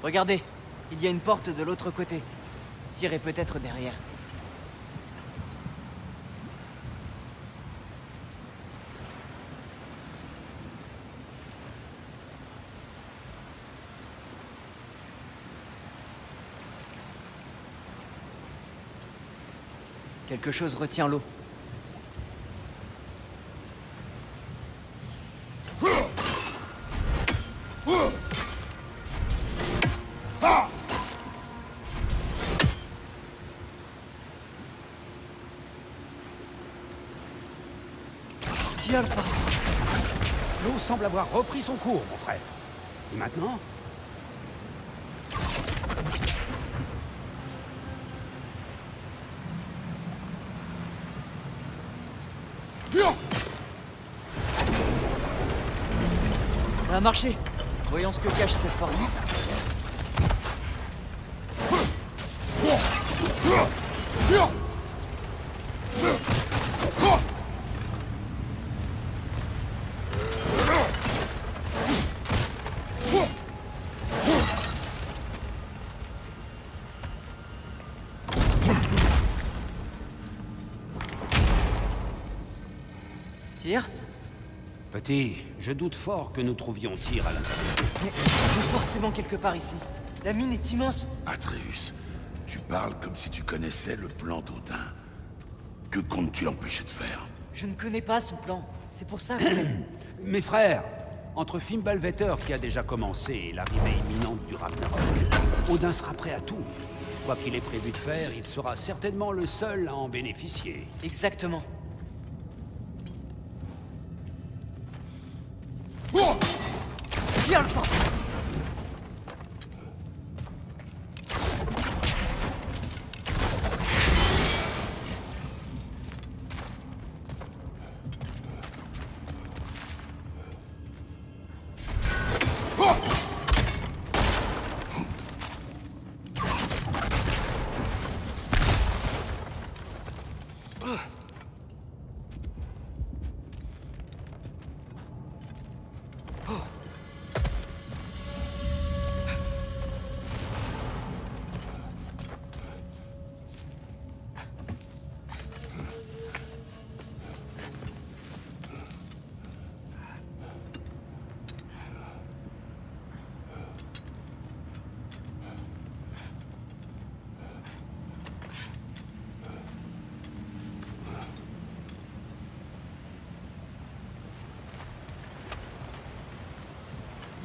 Regardez, il y a une porte de l'autre côté. Tirez peut-être derrière. Quelque chose retient l'eau. L'eau semble avoir repris son cours, mon frère. Et maintenant? Ça a marché. Voyons ce que cache cette porte. Tyr? Petit, je doute fort que nous trouvions Tyr à l'intérieur. Mais il est forcément quelque part ici. La mine est immense. Atreus, tu parles comme si tu connaissais le plan d'Odin. Que comptes-tu l'empêcher de faire? Je ne connais pas son plan. C'est pour ça que... Mes frères, entre Fimbulvetter qui a déjà commencé et l'arrivée imminente du Ragnarok, Odin sera prêt à tout. Quoi qu'il ait prévu de faire, il sera certainement le seul à en bénéficier. Exactement. Viens le temps.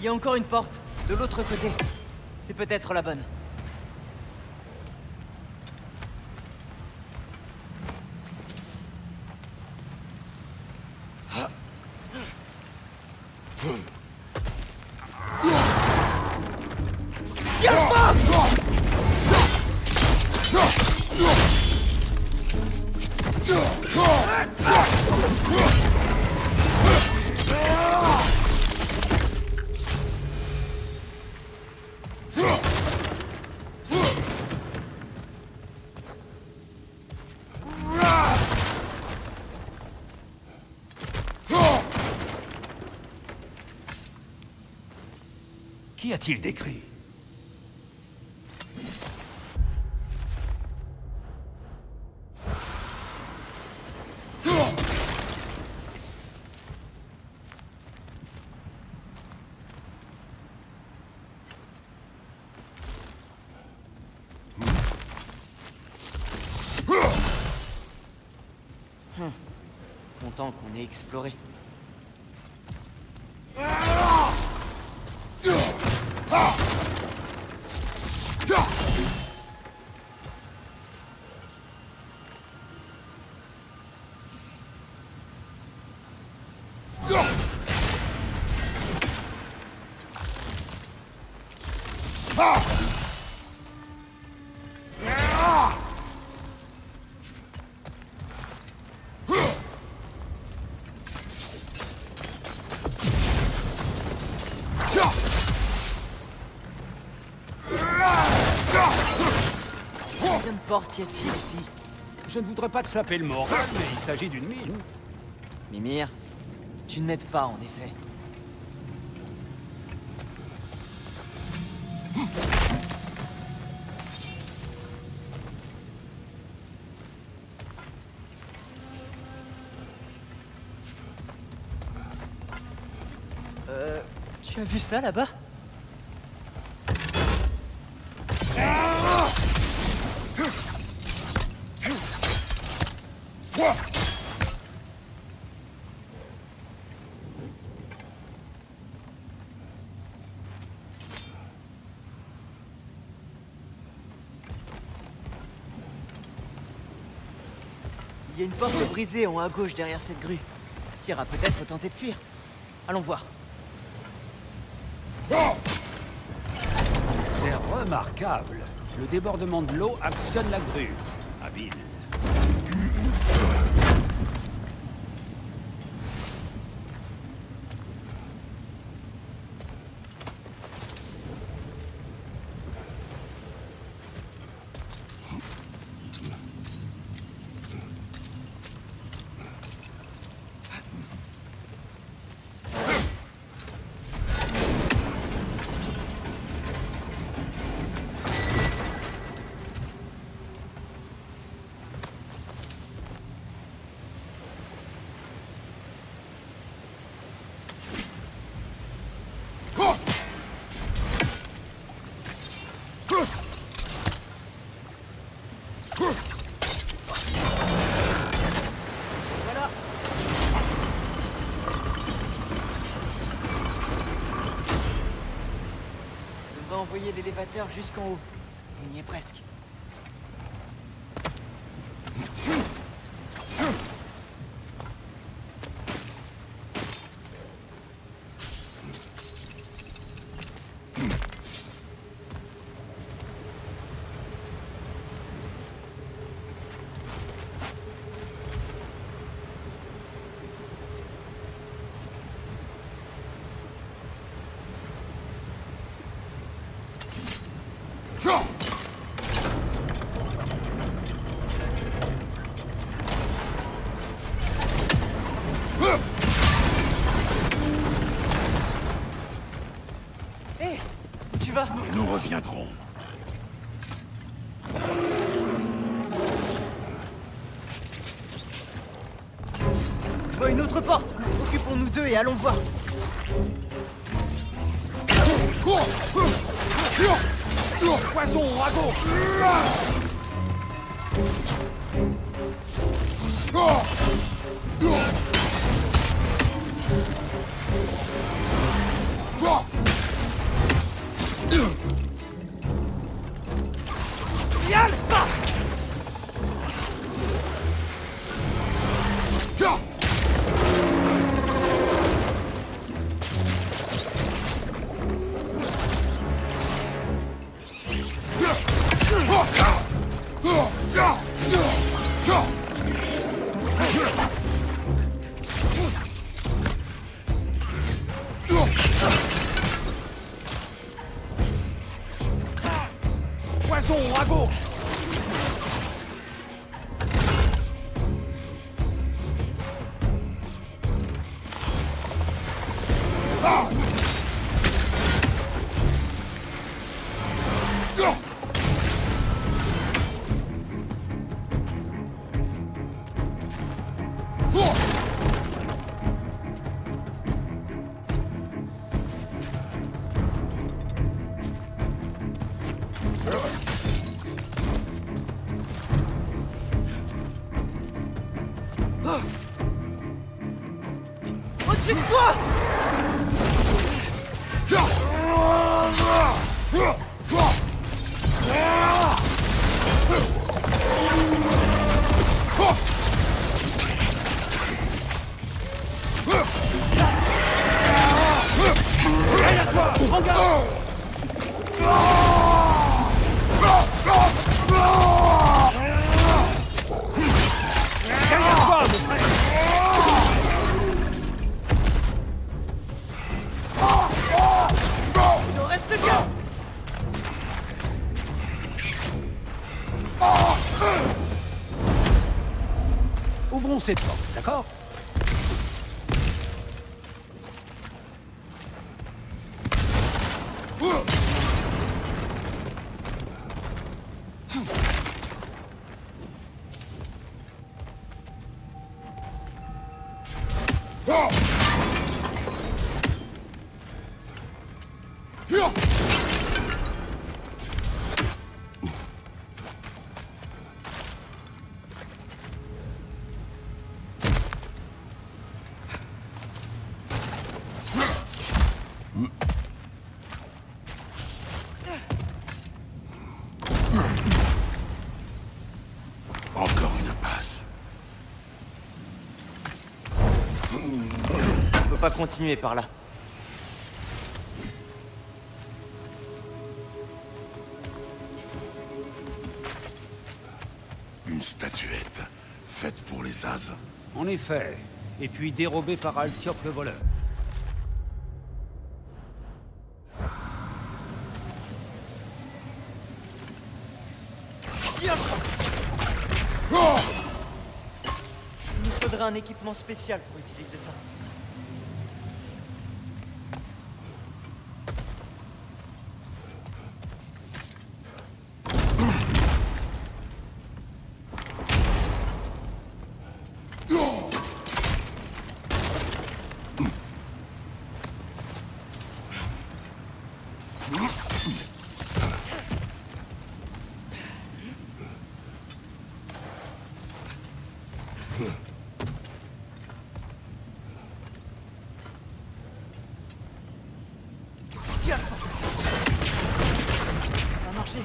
Il y a encore une porte, de l'autre côté. C'est peut-être la bonne. Qu'y a-t-il d'écrit? Content qu'on ait exploré. Combien de portes y a-t-il ici? Je ne voudrais pas te saper le moral, mais il s'agit d'une mine. Mimir, tu ne m'aides pas en effet. Tu as vu ça là-bas? Il y a une porte brisée en haut à gauche derrière cette grue. Tyr a peut-être tenté de fuir. Allons voir. C'est remarquable. Le débordement de l'eau actionne la grue. Habile. Voilà. On devrait envoyer l'élévateur jusqu'en haut. On y est presque. Hé, où tu vas? Nous reviendrons. Je vois une autre porte. Occupons-nous d'eux et allons voir. Poison au ragot! Poison au ragot! Au-dessus de toi! Il en reste qu'un! Ouvrons cette porte, d'accord? pas continuer par là. Une statuette, faite pour les As. En effet. Et puis dérobée par Altiope le voleur. Il nous faudrait un équipement spécial pour utiliser ça. Ça a marché.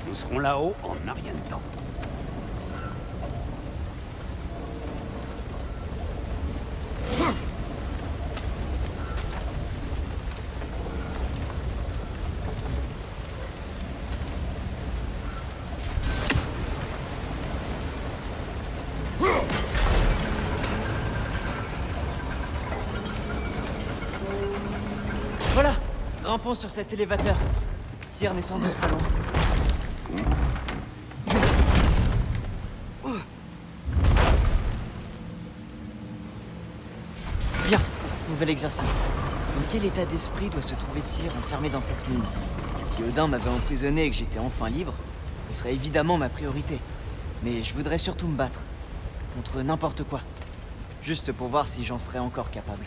Nous serons là-haut en un rien de temps. Voilà, grimpons sur cet élévateur. Tyr n'est sans doute pas loin. Bien, nouvel exercice. Dans quel état d'esprit doit se trouver Tyr enfermé dans cette mine? Si Odin m'avait emprisonné et que j'étais enfin libre, ce serait évidemment ma priorité. Mais je voudrais surtout me battre. Contre n'importe quoi. Juste pour voir si j'en serais encore capable.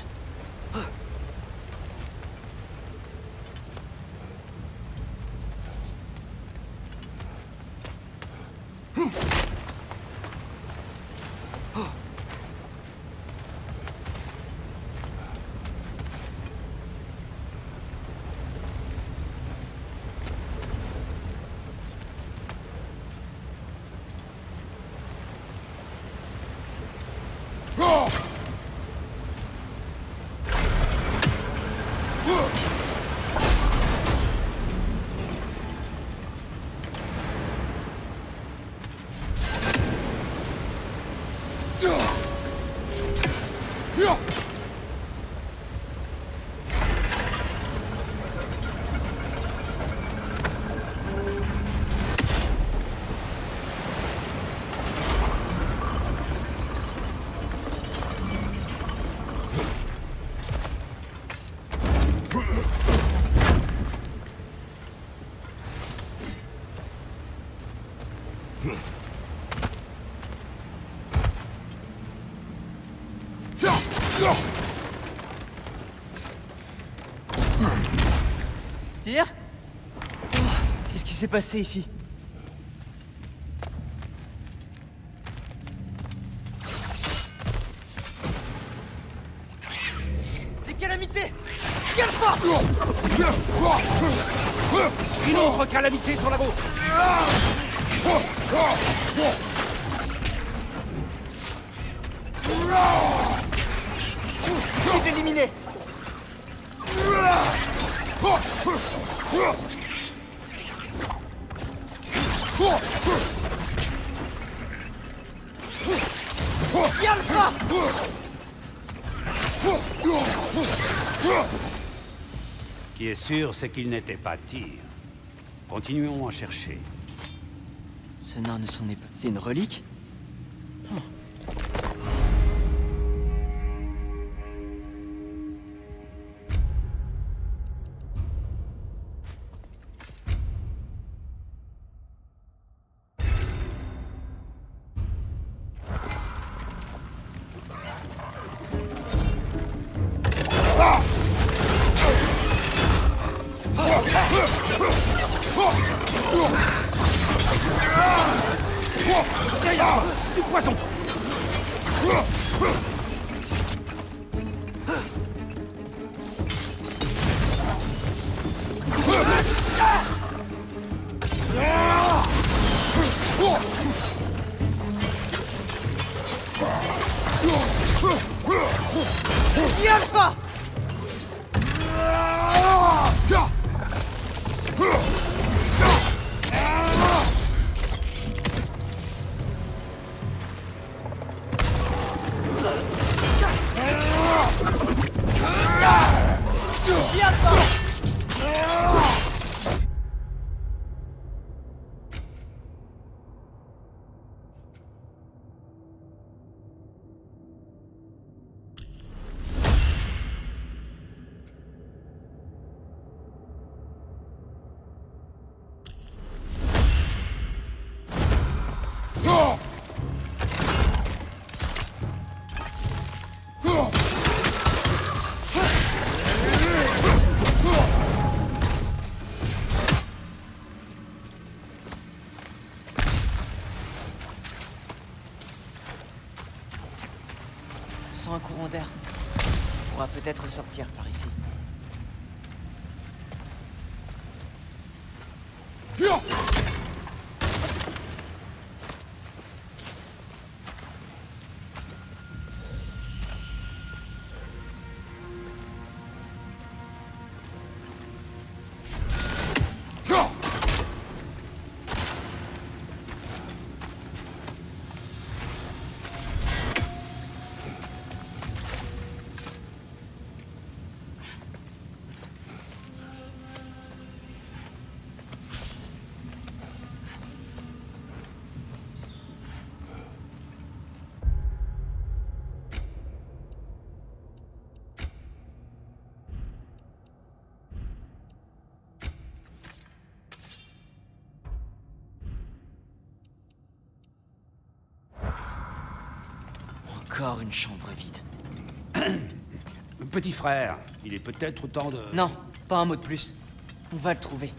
Tyr ? Oh, qu'est-ce qui s'est passé ici? Des calamités! Tiens-le-pas! Une autre calamité sur la gauche! Il est éliminé! Viens le pas! Ce qui est sûr, c'est qu'il n'était pas Tyr. Continuons à chercher. Ce nain ne s'en est pas... C'est une relique? Derrière, du poison. N'y allez pas! Je sens un courant d'air. On pourra peut-être sortir par ici. Encore une chambre vide. Petit frère, il est peut-être temps de... Non, pas un mot de plus. On va le trouver.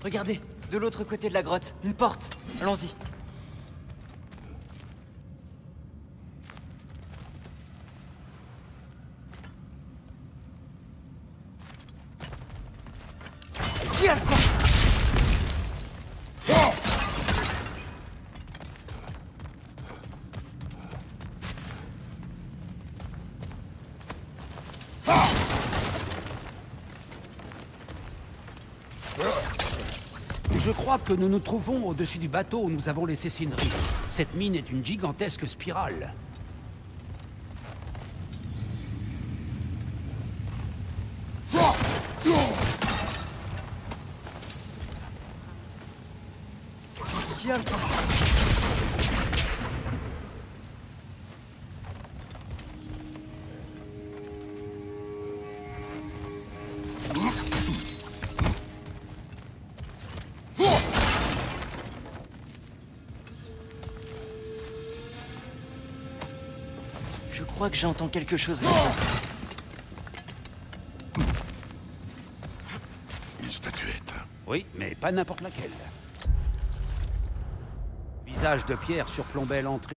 Regardez, de l'autre côté de la grotte, une porte. Allons-y. Qui a le fond ? Je crois que nous nous trouvons au-dessus du bateau où nous avons laissé Sindri. Cette mine est une gigantesque spirale. Qui a le fond ? Je crois que j'entends quelque chose là-bas. Une statuette. Oui, mais pas n'importe laquelle. Visage de pierre surplombait l'entrée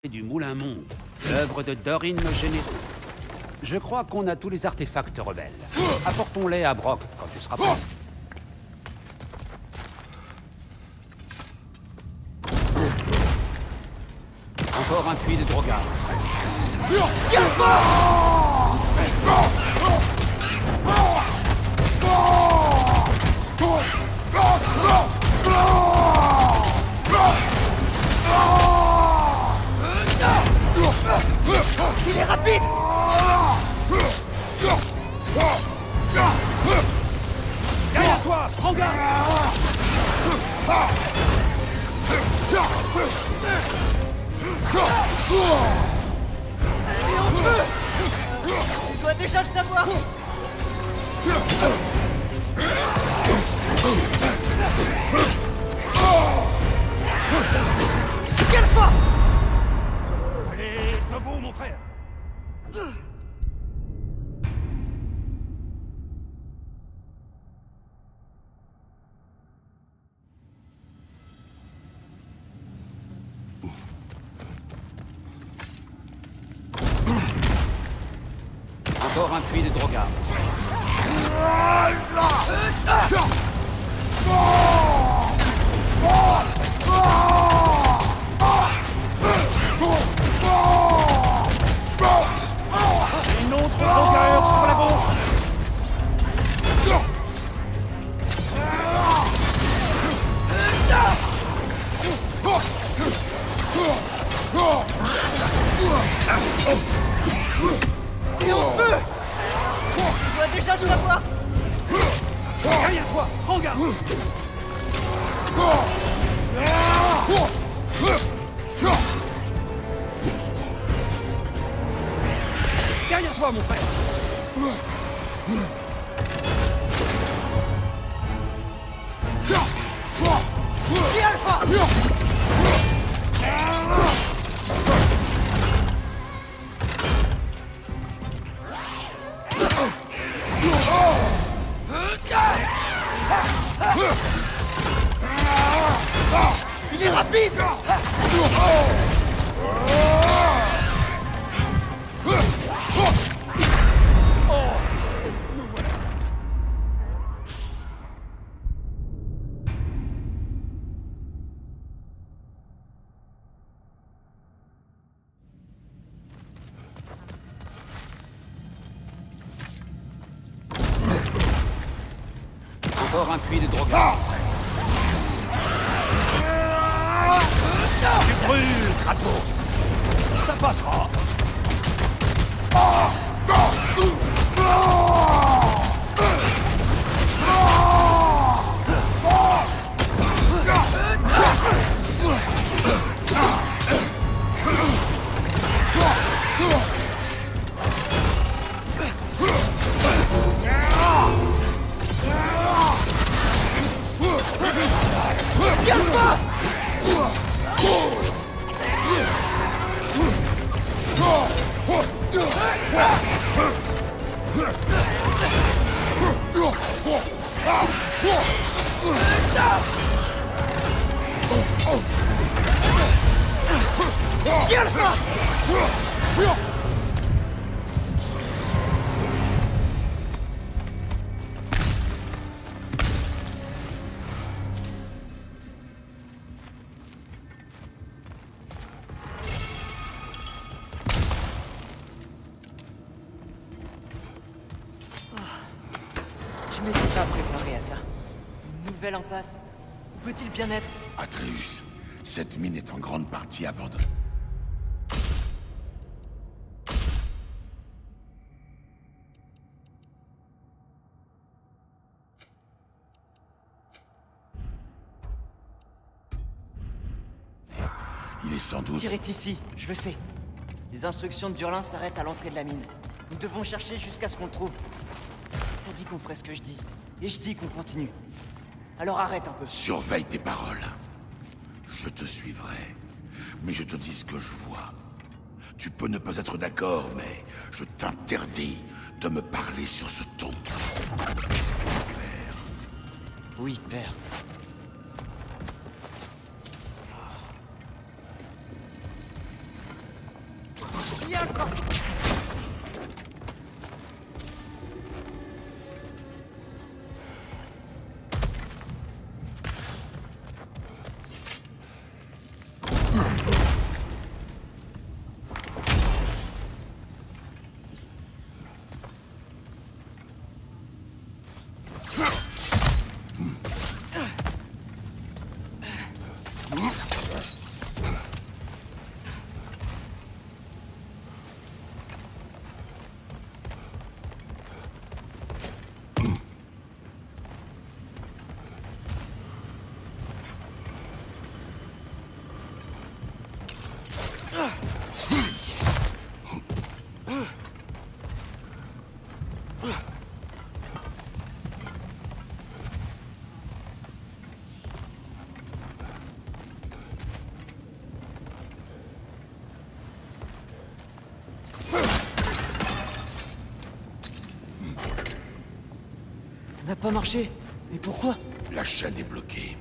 du Moulin Monde, l'œuvre de Dorin le Généreux. Je crois qu'on a tous les artefacts rebelles. Apportons-les à Brok quand tu seras prêt. Encore un puits de Drogar. Il est rapide! Derrière toi, prends garde! Et on peut! On doit déjà le savoir! Quelle fois! Allez, debout, mon frère! Encore un puits de Drogar. Une autre longueur sur la gauche. T'es en feu! Tu dois déjà le savoir! Derrière toi, prends garde. Derrière toi, mon frère. Viens, Alpha! Il est rapide! Encore un puits de Drogar. Tu brûles, Kratos. Ça passera. Je m'étais pas préparé à ça. Une nouvelle impasse. Où peut-il bien être? Atreus, cette mine est en grande partie abandonnée. Il est sans doute... Tir est ici, je le sais. Les instructions de Durlin s'arrêtent à l'entrée de la mine. Nous devons chercher jusqu'à ce qu'on le trouve. T'as dit qu'on ferait ce que je dis. Et je dis qu'on continue. Alors arrête un peu. Surveille tes paroles. Je te suivrai. Mais je te dis ce que je vois. Tu peux ne pas être d'accord, mais je t'interdis de me parler sur ce ton. Est-ce clair? Oui, père. Ça n'a pas marché. Mais pourquoi? La chaîne est bloquée.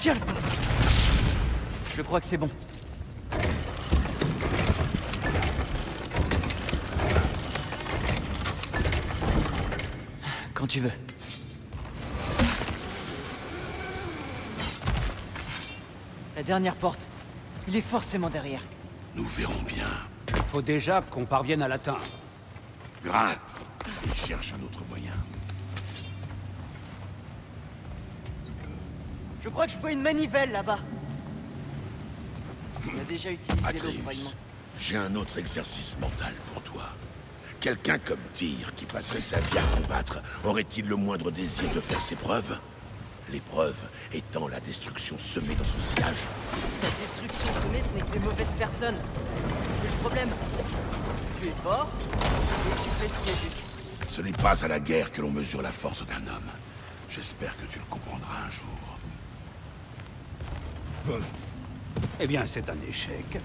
Calme. Je crois que c'est bon. Quand tu veux. La dernière porte. Il est forcément derrière. Nous verrons bien. Il faut déjà qu'on parvienne à l'atteindre. Grimpe et cherche un autre moyen. Je crois que je vois une manivelle là-bas. On a déjà utilisé l'eau Atreus, probablement. j'ai un autre exercice mental pour toi. Quelqu'un comme Tyr, qui passerait sa vie à combattre, aurait-il le moindre désir de faire ses preuves? L'épreuve étant la destruction semée dans son sillage. La destruction semée, ce n'est que des mauvaises personnes. C'est le problème. Tu es fort, et tu fais tout les. Ce n'est pas à la guerre que l'on mesure la force d'un homme. J'espère que tu le comprendras un jour. Eh bien, c'est un échec.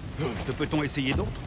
Que peut-on essayer d'autre?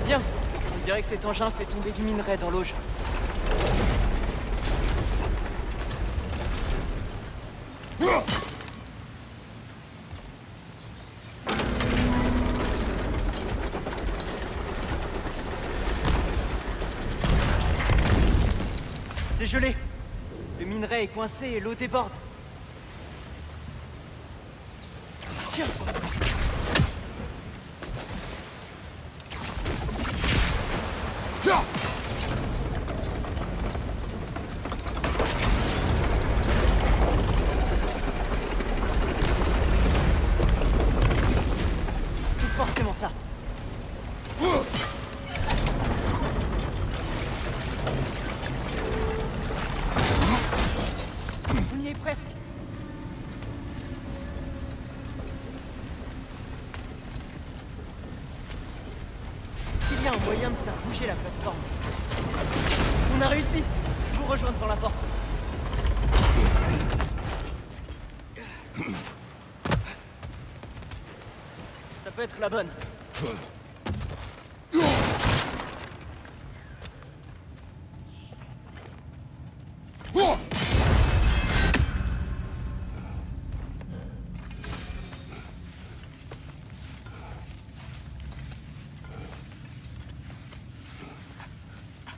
Bien. On dirait que cet engin fait tomber du minerai dans l'auge. C'est gelé. Le minerai est coincé et l'eau déborde. Tiens. C'est forcément ça. On y est presque. S'il y a un moyen de faire bouger la plateforme. On a réussi. Je vous rejoins devant la porte. Ça peut être la bonne.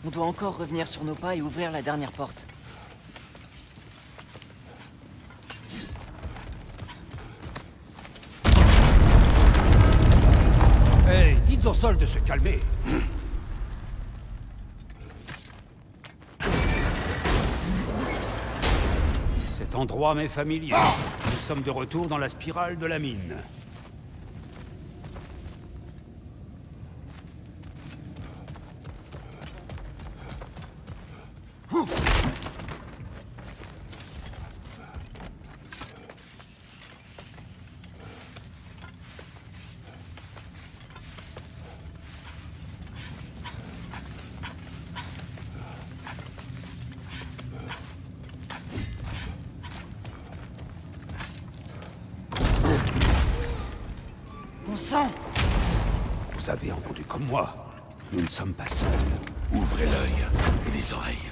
On doit encore revenir sur nos pas et ouvrir la dernière porte. Hey, dites au sol de se calmer. Cet endroit m'est familier. Nous sommes de retour dans la spirale de la mine. Bon sang! Vous avez entendu comme moi. Nous ne sommes pas seuls. Ouvrez l'œil et les oreilles.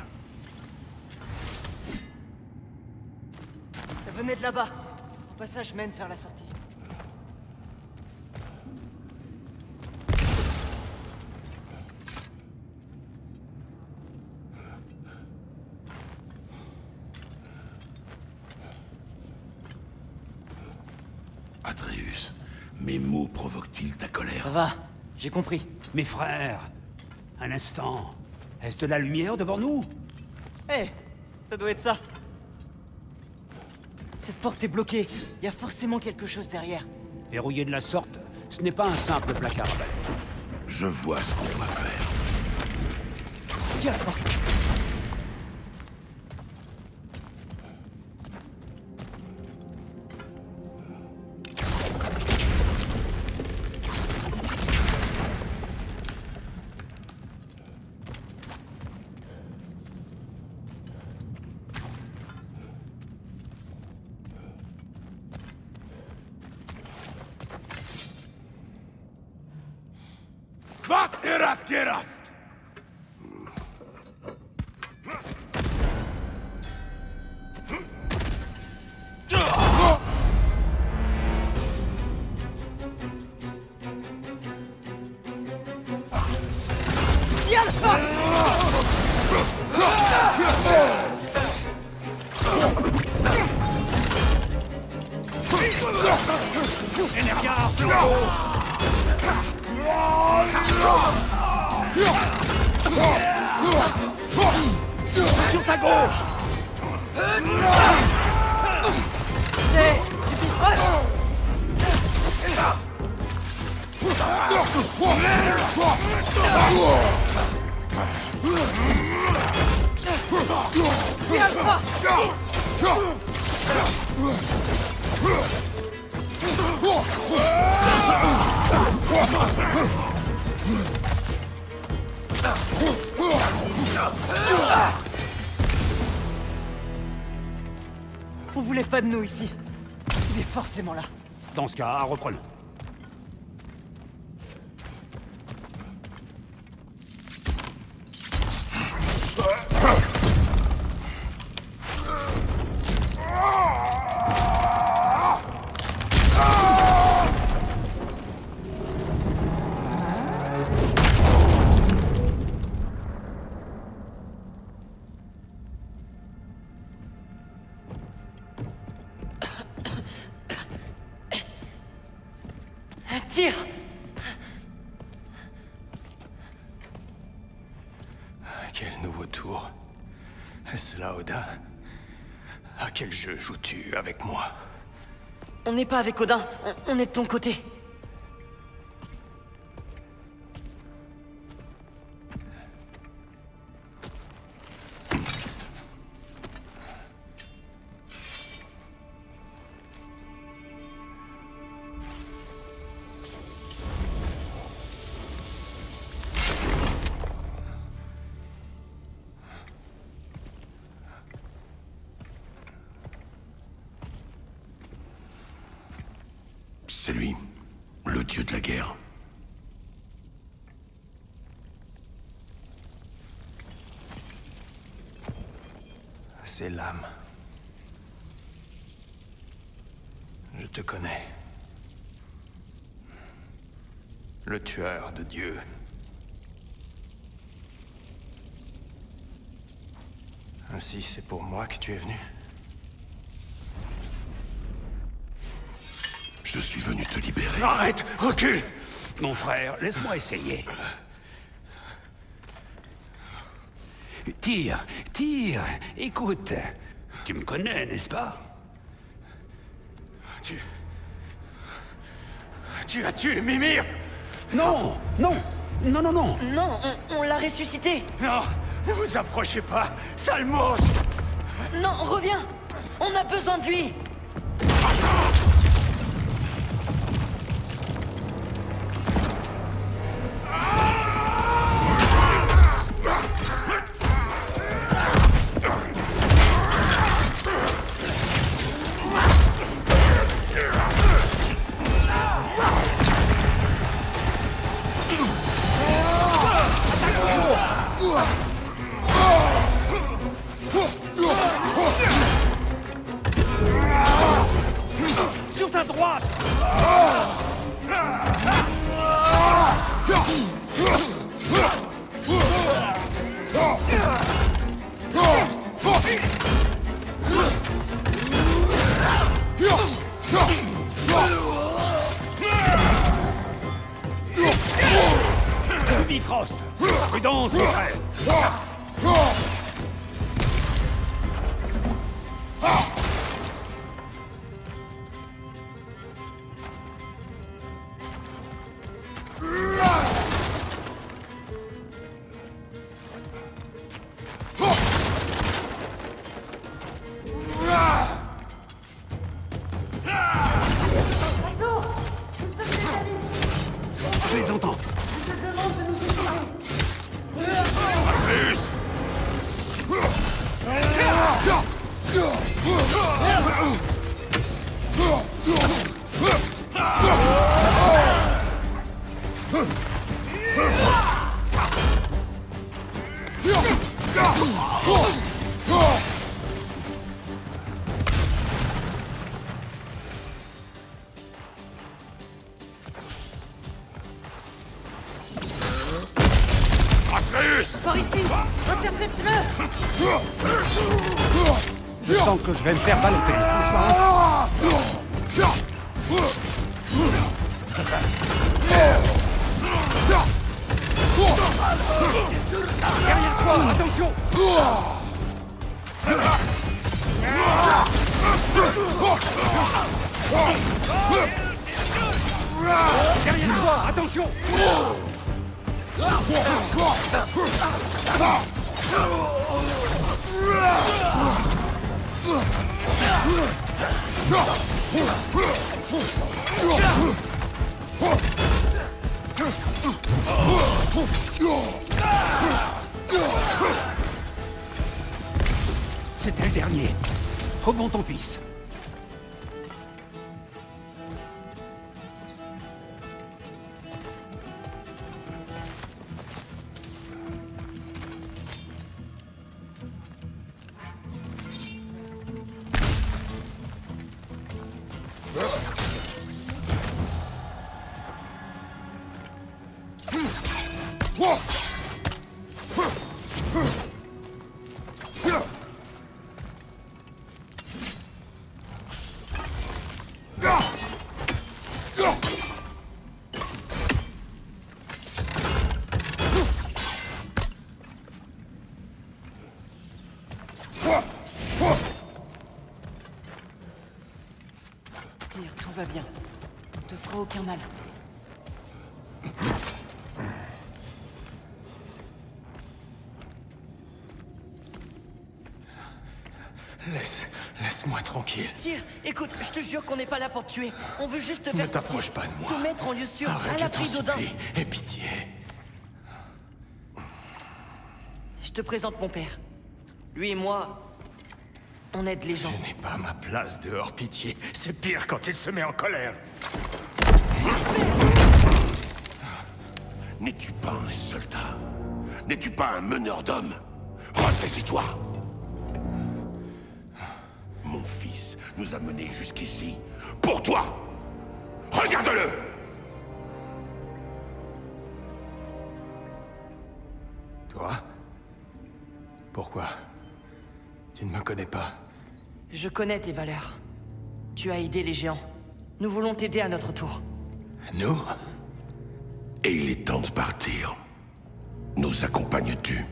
Ça venait de là-bas. Le passage mène vers la sortie. Atreus, mes mots provoquent-ils ta colère? Ça va, j'ai compris. Mes frères, un instant. Est-ce de la lumière devant nous? Hé, ça doit être ça. Cette porte est bloquée. Il y a forcément quelque chose derrière. Verrouillé de la sorte, ce n'est pas un simple placard à balai. Je vois ce qu'on doit faire. Tiens la porte. Wat erat gerast! Sur ta gauche! On voulait pas de nous ici. Il est forcément là. Dans ce cas, reprenons. Tire! Quel nouveau tour? Est-ce là, Odin? À quel jeu joues-tu avec moi? On n'est pas avec Odin, on est de ton côté. C'est lui, le dieu de la guerre. C'est l'âme. Je te connais. Le tueur de Dieu. Ainsi, c'est pour moi que tu es venu? Je suis venu te libérer. Arrête! Recule! Mon frère, laisse-moi essayer. Tire, tire. Écoute, tu me connais, n'est-ce pas? Tu as tué Mimir! Non, non, non, non, non. Non, on l'a ressuscité. Non! Ne vous approchez pas! Sale monstre! Non, reviens. On a besoin de lui. Sur ta droite. Bifrost. Prudence, mon frère. Je les entends. Atreus! Atreus! Par ici. Intercepte-le. Je sens que je vais me faire balloter. Laisse-moi. Derrière toi, attention. Derrière toi, attention. C'était le dernier. Remonte ton fils. Tire, tout va bien. On te fera aucun mal. Laisse-moi tranquille. Tire, écoute, je te jure qu'on n'est pas là pour te tuer. On veut juste te faire Ne t'approche sortir. pas de moi. Te mettre en lieu sûr, à Arrête, je t'en l'abri d'Odin. supplie. Aie pitié. Je te présente mon père. Lui et moi, on aide les gens. Je n'ai pas ma place dehors, pitié. C'est pire quand il se met en colère. N'es-tu pas un soldat? N'es-tu pas un meneur d'hommes? Ressaisis-toi! Mon fils nous a menés jusqu'ici pour toi! Regarde-le! Toi? Pourquoi? Tu ne me connais pas. Je connais tes valeurs. Tu as aidé les géants. Nous voulons t'aider à notre tour. Nous? Et il est temps de partir. Nous accompagnes-tu?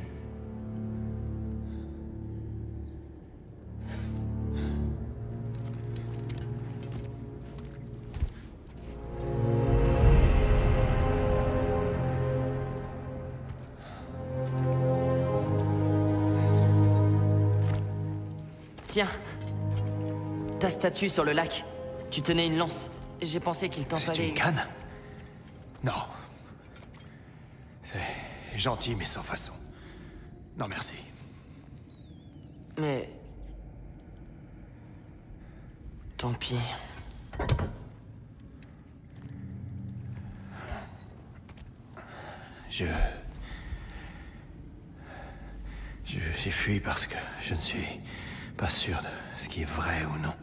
Tiens. Ta statue sur le lac. Tu tenais une lance. J'ai pensé qu'il t'en C'est fallait... une canne? Non. C'est gentil, mais sans façon. Non, merci. Mais... Tant pis. J'ai fui parce que je ne suis pas sûr de ce qui est vrai ou non.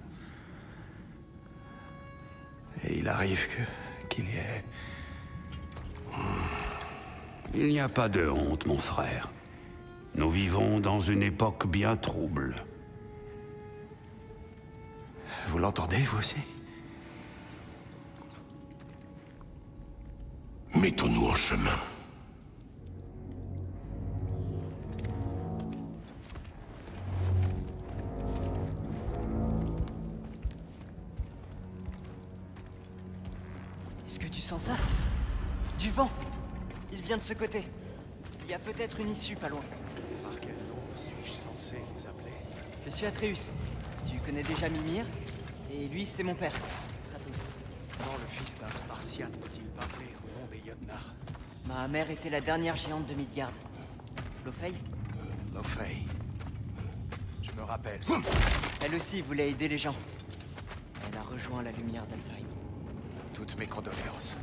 Et il arrive qu'il y ait... Il n'y a pas de honte, mon frère. Nous vivons dans une époque bien trouble. Vous l'entendez, vous aussi? Mettons-nous en chemin. Est-ce que tu sens ça? Du vent! Il vient de ce côté. Il y a peut-être une issue pas loin. Par quel nom suis-je censé vous appeler? Je suis Atreus. Tu connais déjà Mimir? Et lui, c'est mon père, Kratos. Comment le fils d'un Spartiate peut-il parler au nom des Jotnar? Ma mère était la dernière géante de Midgard. Lofei? Lofei. Je me rappelle. Elle aussi voulait aider les gens. Elle a rejoint la lumière d'Alfheim. Toutes mes condoléances.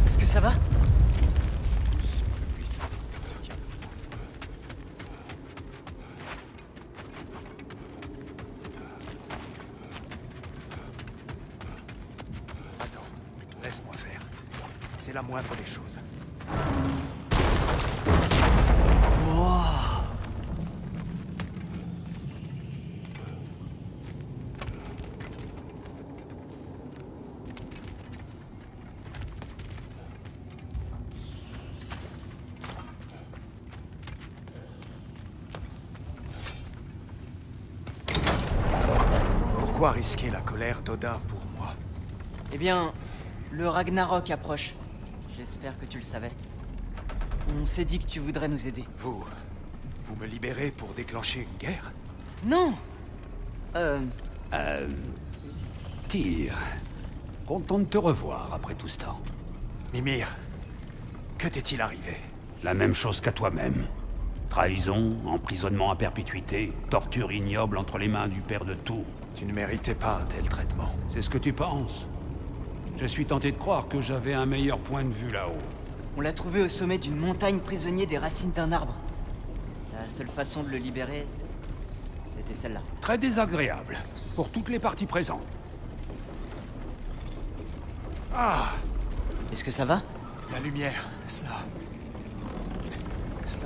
Est-ce que ça va? Attends, laisse-moi faire. C'est la moindre des choses. Pourquoi risquer la colère d'Odin pour moi? Eh bien, le Ragnarok approche. J'espère que tu le savais. On s'est dit que tu voudrais nous aider. Vous me libérez pour déclencher une guerre? Non! Tyr, content de te revoir après tout ce temps. Mimir, que t'est-il arrivé? La même chose qu'à toi-même. Trahison, emprisonnement à perpétuité, torture ignoble entre les mains du père de Tours. Tu ne méritais pas un tel traitement. C'est ce que tu penses? Je suis tenté de croire que j'avais un meilleur point de vue là-haut. On l'a trouvé au sommet d'une montagne prisonnier des racines d'un arbre. La seule façon de le libérer, c'était celle-là. Très désagréable, pour toutes les parties présentes. Ah! Est-ce que ça va? La lumière, cela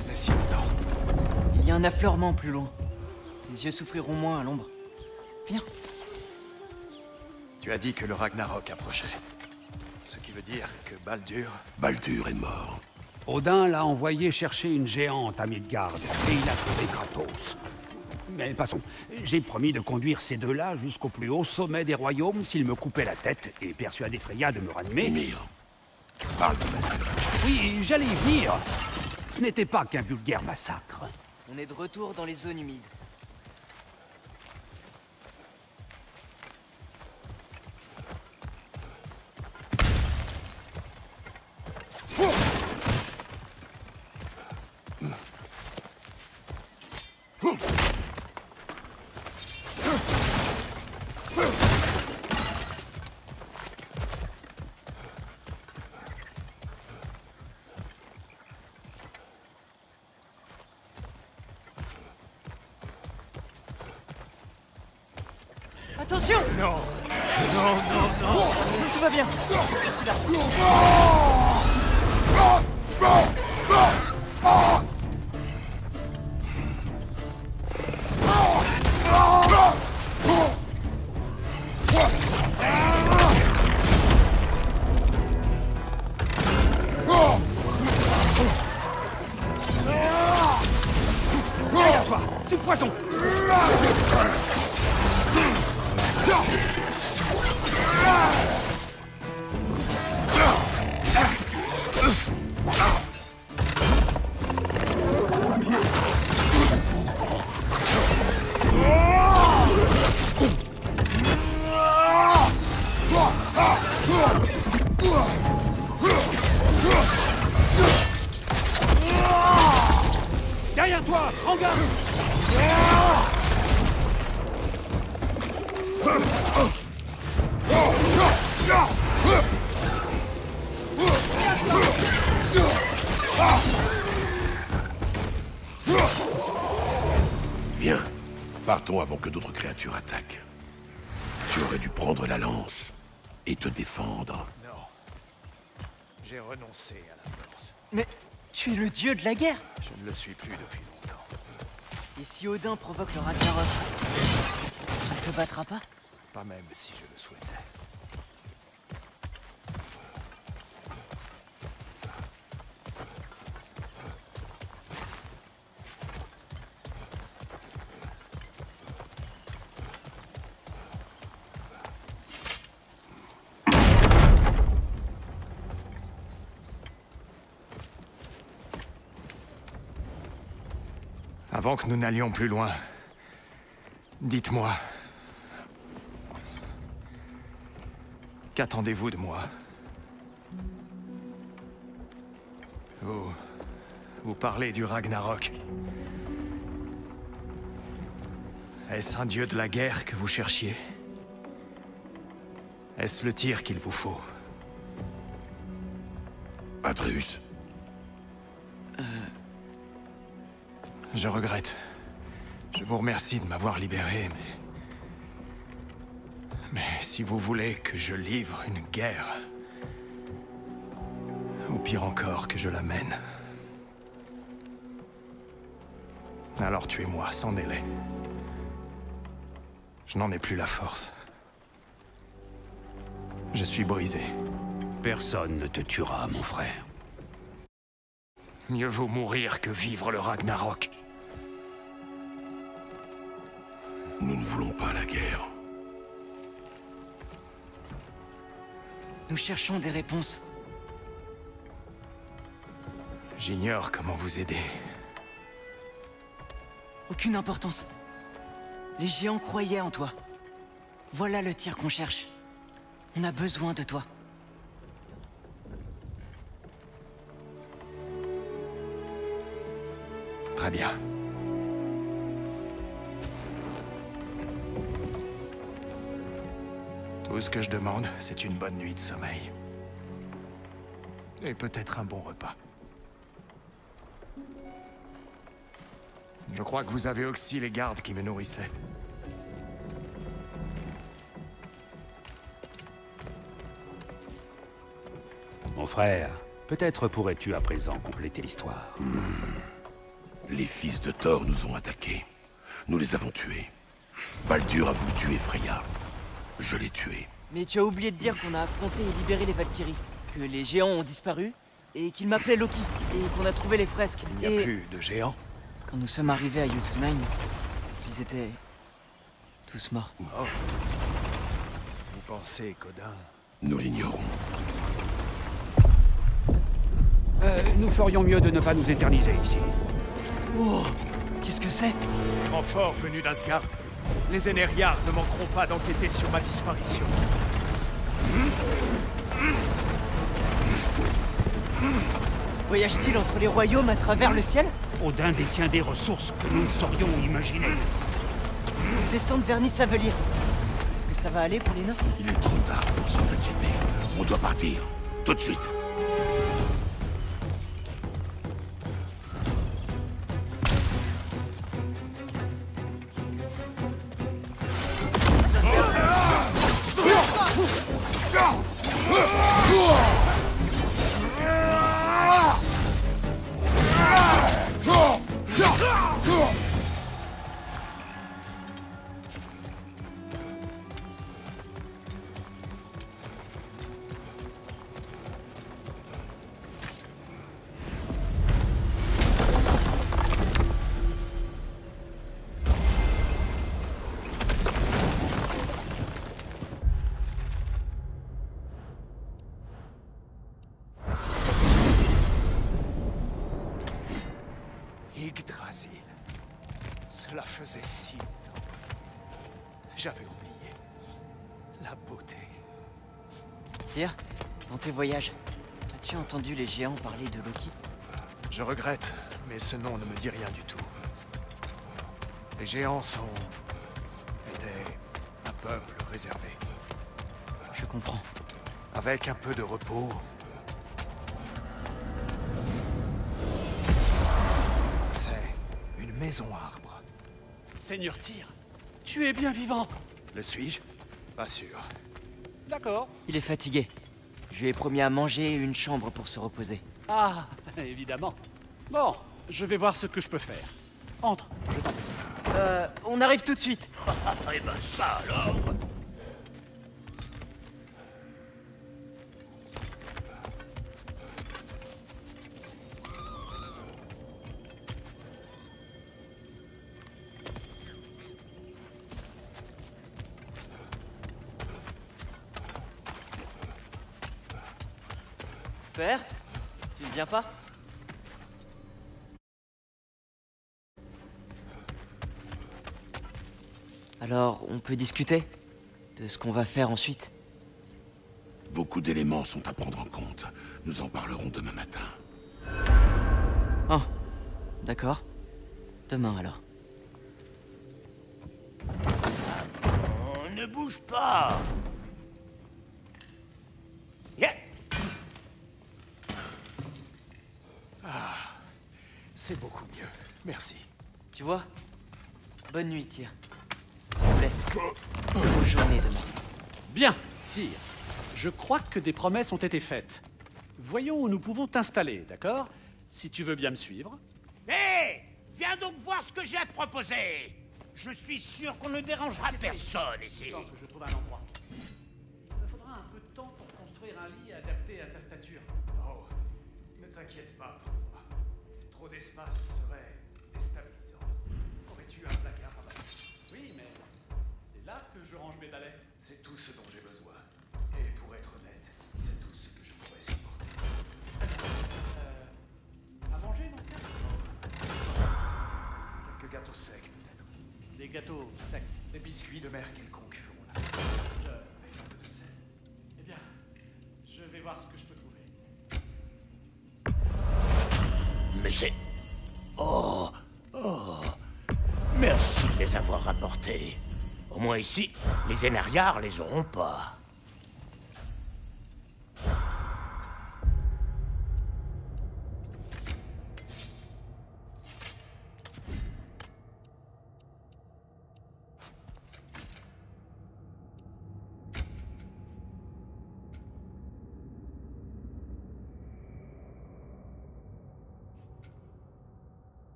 faisait si longtemps. Il y a un affleurement plus loin. Tes yeux souffriront moins à l'ombre. Viens. Tu as dit que le Ragnarok approchait. Ce qui veut dire que Baldur... Baldur est mort. Odin l'a envoyé chercher une géante à Midgard, et il a trouvé Kratos. Mais passons, j'ai promis de conduire ces deux-là jusqu'au plus haut sommet des royaumes s'ils me coupaient la tête et persuader Freya de me ranimer. Mimir, parle de Baldur. Oui, j'allais y venir. Ce n'était pas qu'un vulgaire massacre. On est de retour dans les zones humides. Attention! Non. Non, non, non. Tout va bien. Je suis là. Derrière toi! C'est le poison! Derrière toi! En garde! Viens, partons avant que d'autres créatures attaquent. Tu aurais dû prendre la lance et te défendre. Non. J'ai renoncé à la force. Mais tu es le dieu de la guerre. Je ne le suis plus depuis longtemps. Et si Odin provoque le Ragnarok, tu ne te battras pas? Pas même si je le souhaitais. Avant que nous n'allions plus loin, dites-moi, qu'attendez-vous de moi? Vous parlez du Ragnarok. Est-ce un dieu de la guerre que vous cherchiez? Est-ce le tir qu'il vous faut? Atreus, Je regrette. Je vous remercie de m'avoir libéré, mais si vous voulez que je livre une guerre, ou pire encore, que je la mène, alors tuez-moi, sans délai. Je n'en ai plus la force. Je suis brisé. Personne ne te tuera, mon frère. Mieux vaut mourir que vivre le Ragnarok. nous ne voulons pas la guerre. Nous cherchons des réponses. J'ignore comment vous aider. Aucune importance. Les géants croyaient en toi. Voilà le tir qu'on cherche. On a besoin de toi. Très bien. Tout ce que je demande, c'est une bonne nuit de sommeil. Et peut-être un bon repas. Je crois que vous avez oxy les gardes qui me nourrissaient. Mon frère, peut-être pourrais-tu à présent compléter l'histoire. Les fils de Thor nous ont attaqués. Nous les avons tués. Baldur a voulu tuer Freya. Je l'ai tué. Mais tu as oublié de dire qu'on a affronté et libéré les Valkyries, que les géants ont disparu, et qu'ils m'appelaient Loki, et qu'on a trouvé les fresques. Il n'y a plus de géants. Quand nous sommes arrivés à Jotunheim, ils étaient... tous morts. Oh. Vous pensez qu'Odin... Nous l'ignorons. Nous ferions mieux de ne pas nous éterniser ici. Oh, qu'est-ce que c'est? Renfort venu d'Asgard. Les Énériards ne manqueront pas d'enquêter sur ma disparition. Voyage-t-il entre les royaumes à travers le ciel? Odin détient des ressources que nous ne saurions imaginer. Ils descendent vers Nisavelir. Est-ce que ça va aller pour les nains? Il est trop tard pour s'en inquiéter. On doit partir. Tout de suite. si longtemps. J'avais oublié. La beauté. Tyr, dans tes voyages, as-tu entendu les géants parler de Loki? Je regrette, mais ce nom ne me dit rien du tout. Les géants étaient un peuple réservé. Je comprends. Avec un peu de repos... C'est une maison arbre. Seigneur Tyr, tu es bien vivant. Le suis-je? Pas sûr. D'accord. Il est fatigué. Je lui ai promis à manger et une chambre pour se reposer. Ah, évidemment. Bon, je vais voir ce que je peux faire. Entre, je t'en prie. On arrive tout de suite. Eh ben ça alors. Père, tu ne viens pas? Alors, on peut discuter de ce qu'on va faire ensuite. Beaucoup d'éléments sont à prendre en compte. Nous en parlerons demain matin. Ah, d'accord. Demain alors. On ne bouge pas. Yeah. C'est beaucoup mieux. Merci. Tu vois? Bonne nuit, Tyr. Je vous laisse. Bonne journée demain. Bien, Tyr. Je crois que des promesses ont été faites. Voyons où nous pouvons t'installer, d'accord? Si tu veux bien me suivre. Hé! Viens donc voir ce que j'ai à te proposer! Je suis sûr qu'on ne dérangera personne ici. Attends que je trouve un endroit. Il me faudra un peu de temps pour construire un lit adapté à ta stature. Oh, ne t'inquiète pas pour moi. Trop d'espace serait déstabilisant. Aurais-tu un placard à balai? Oui, mais c'est là que je range mes balais. C'est tout ce dont j'ai besoin. Et pour être honnête, c'est tout ce que je pourrais supporter. À manger dans ce cas? Quelques gâteaux secs, peut-être. Des gâteaux secs. Des biscuits de mer quelconques feront la avec un peu de sel. Eh bien, je vais voir ce que je peux trouver. Mais c'est... Oh! Oh! Merci de les avoir rapportés. Au moins ici, les énariards les auront pas.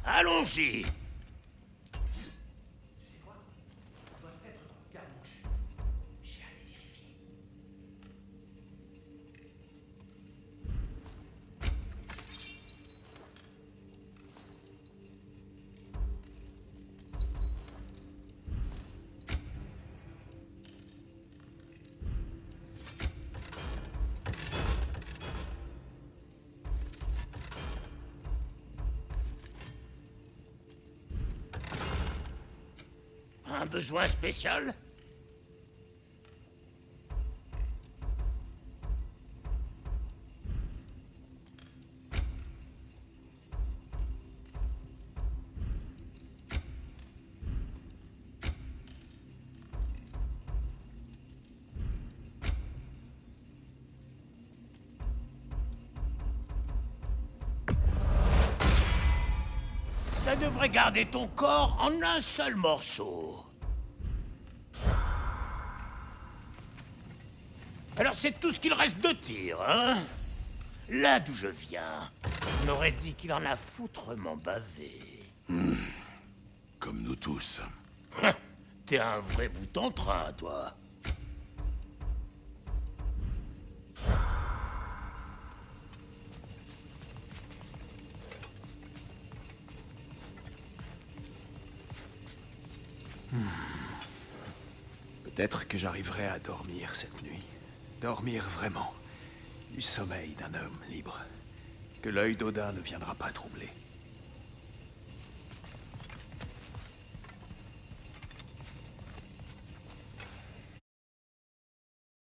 Allons-y! Un besoin spécial? Ça devrait garder ton corps en un seul morceau. Alors c'est tout ce qu'il reste de tir, hein? Là d'où je viens, on aurait dit qu'il en a foutrement bavé. Comme nous tous. T'es un vrai bout en train, toi. Peut-être que j'arriverai à dormir cette nuit. Dormir vraiment. Du sommeil d'un homme libre. Que l'œil d'Odin ne viendra pas troubler.